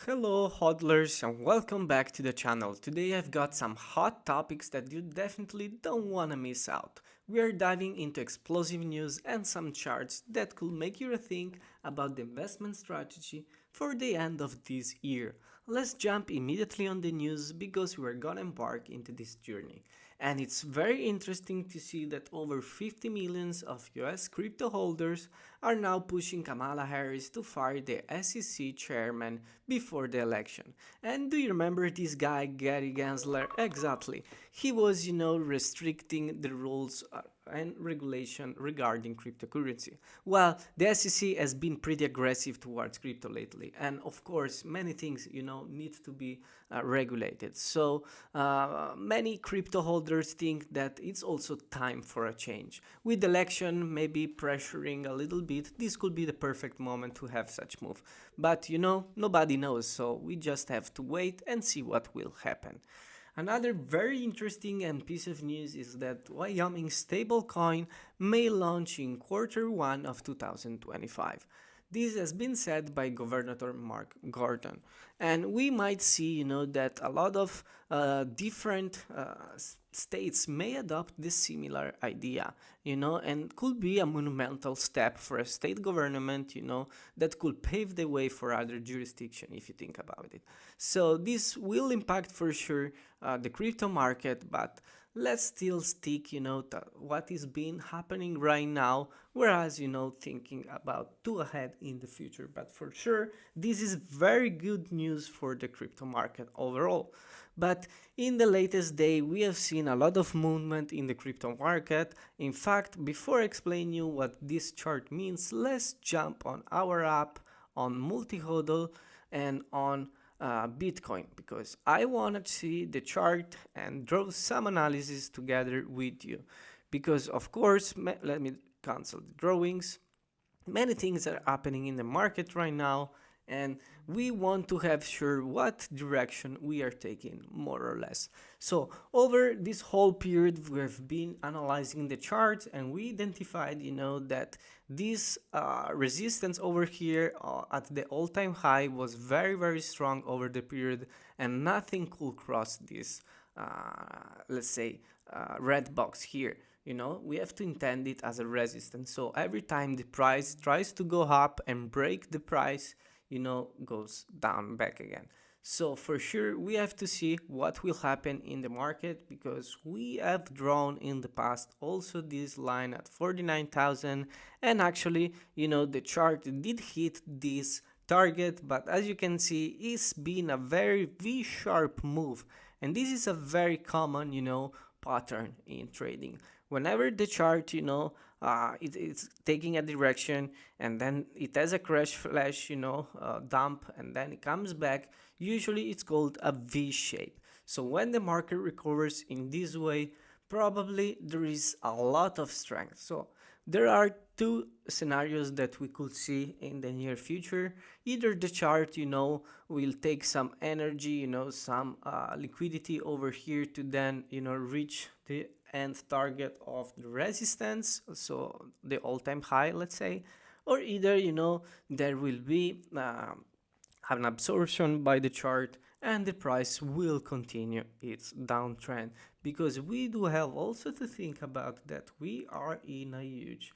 Hello Hodlers and welcome back to the channel. Today I've got some hot topics that you definitely don't want to miss out. We are diving into explosive news and some charts that could make you think about the investment strategy for the end of this year. Let's jump immediately on the news because we're gonna embark into this journey. And it's very interesting to see that over 50 millions of US crypto holders are now pushing Kamala Harris to fire the SEC chairman before the election. And do you remember this guy, Gary Gensler? Exactly. He was, restricting the rules and regulation regarding cryptocurrency. Well, the SEC has been pretty aggressive towards crypto lately, and of course, many things need to be regulated. So many crypto holders think that it's also time for a change. With the election maybe pressuring a little bit, this could be the perfect moment to have such move. But nobody knows, so we just have to wait and see what will happen. Another very interesting and piece of news is that Wyoming stablecoin may launch in quarter 1 of 2025. This has been said by Governor Mark Gordon, and we might see, that a lot of different states may adopt this similar idea, and could be a monumental step for a state government, that could pave the way for other jurisdiction if you think about it. So this will impact for sure the crypto market, but let's still stick, to what is been happening right now, whereas, thinking about two ahead in the future. But for sure, this is very good news for the crypto market overall. But in the latest day, we have seen a lot of movement in the crypto market. In fact, before explaining you what this chart means, let's jump on our app, on multi-hodl, and on Bitcoin, because I want to see the chart and draw some analysis together with you. Because of course, let me cancel the drawings. Many things are happening in the market right now, and we want to have sure what direction we are taking, more or less. So over this whole period, we have been analyzing the charts, and we identified, that this resistance over here at the all-time high was very, very strong over the period, and nothing could cross this, let's say, red box here. We have to intend it as a resistance. So every time the price tries to go up and break the price, goes down back again. So for sure, we have to see what will happen in the market, because we have drawn in the past also this line at 49,000, and actually, the chart did hit this target, but as you can see, it's been a very V-sharp move, and this is a very common, pattern in trading. Whenever the chart, it's taking a direction and then it has a crash flash, dump, and then it comes back, usually it's called a V shape. So when the market recovers in this way, probably there is a lot of strength. So there are two scenarios that we could see in the near future. Either the chart, will take some energy, some liquidity over here to then, reach the end target of the resistance, so the all-time high, let's say, or either, there will be an absorption by the chart and the price will continue its downtrend, because we do have also to think about that we are in a huge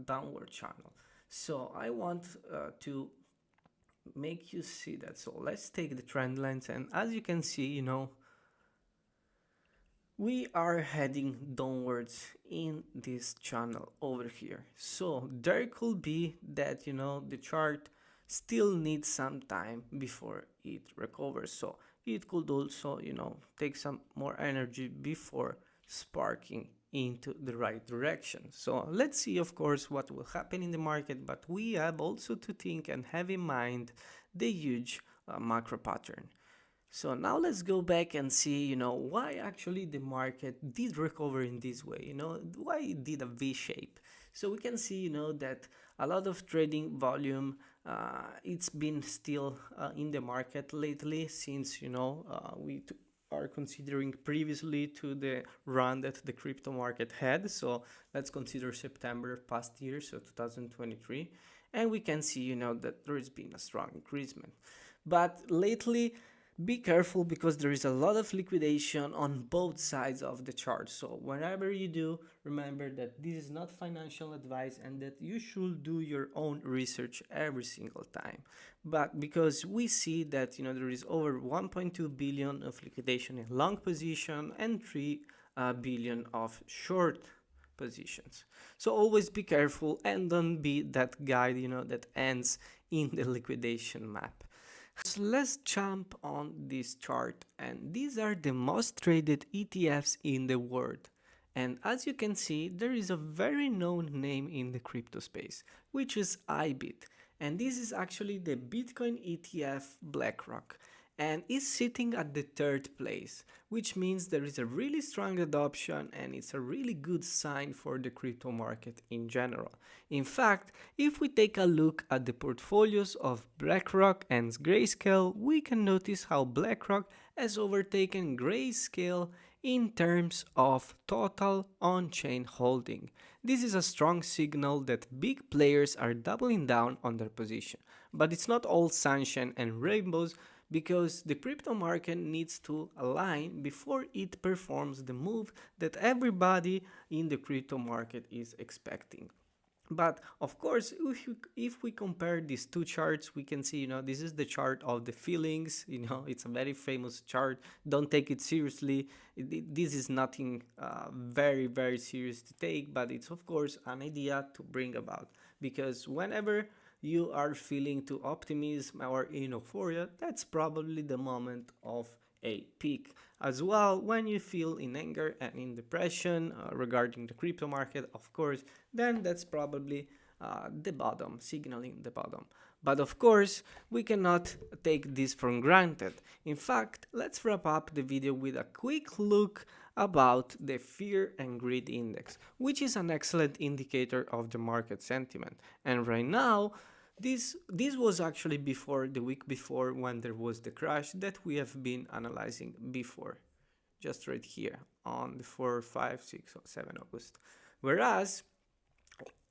downward channel. So I want to make you see that. So let's take the trend lines, and as you can see, we are heading downwards in this channel over here. So there could be that, the chart still needs some time before it recovers. So it could also, take some more energy before sparking into the right direction. So let's see, of course, what will happen in the market, but we have also to think and have in mind the huge macro pattern. So now let's go back and see, why actually the market did recover in this way, why it did a V shape. So we can see, that a lot of trading volume, it's been still in the market lately, since, we are considering previously to the run that the crypto market had. So let's consider September past year, so 2023. And we can see, that there has been a strong increasement. But lately, be careful because there is a lot of liquidation on both sides of the chart. So whenever you do, remember that this is not financial advice and that you should do your own research every single time. But because we see that there is over 1.2 billion of liquidation in long position and 3 billion of short positions. So always be careful and don't be that guy that ends in the liquidation map. So let's jump on this chart, and these are the most traded ETFs in the world. And as you can see, there is a very known name in the crypto space, which is IBIT. And this is actually the Bitcoin ETF BlackRock, and is sitting at the third place, which means there is a really strong adoption and it's a really good sign for the crypto market in general. In fact, if we take a look at the portfolios of BlackRock and Grayscale, we can notice how BlackRock has overtaken Grayscale in terms of total on-chain holding. This is a strong signal that big players are doubling down on their position. But it's not all sunshine and rainbows, because the crypto market needs to align before it performs the move that everybody in the crypto market is expecting. But of course, if we compare these two charts, we can see, this is the chart of the feelings. It's a very famous chart. Don't take it seriously. This is nothing very, very serious to take, but it's of course an idea to bring about. Because whenever you are feeling to optimism or in euphoria, that's probably the moment of a peak. As well, when you feel in anger and in depression regarding the crypto market, of course, then that's probably the bottom, signaling the bottom. But of course, we cannot take this for granted. In fact, let's wrap up the video with a quick look about the fear and greed index, which is an excellent indicator of the market sentiment. And right now, this was actually before the week before, when there was the crash that we have been analyzing before, just right here on the 4, 5, 6, or 7 August. Whereas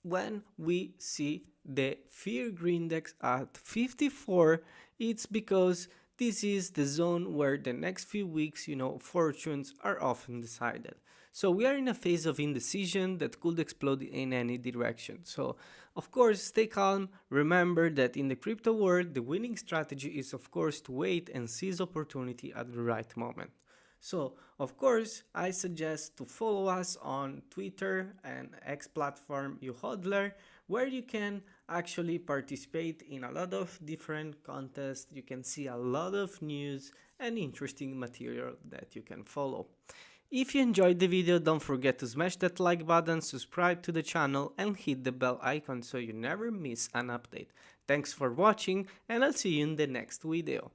when we see the fear greed index at 54, it's because this is the zone where the next few weeks, fortunes are often decided. So we are in a phase of indecision that could explode in any direction. So of course, stay calm. Remember that in the crypto world, the winning strategy is of course to wait and seize opportunity at the right moment. So, of course, I suggest to follow us on Twitter and X platform YouHodler, where you can actually participate in a lot of different contests. You can see a lot of news and interesting material that you can follow. If you enjoyed the video, don't forget to smash that like button, subscribe to the channel and hit the bell icon so you never miss an update. Thanks for watching, and I'll see you in the next video.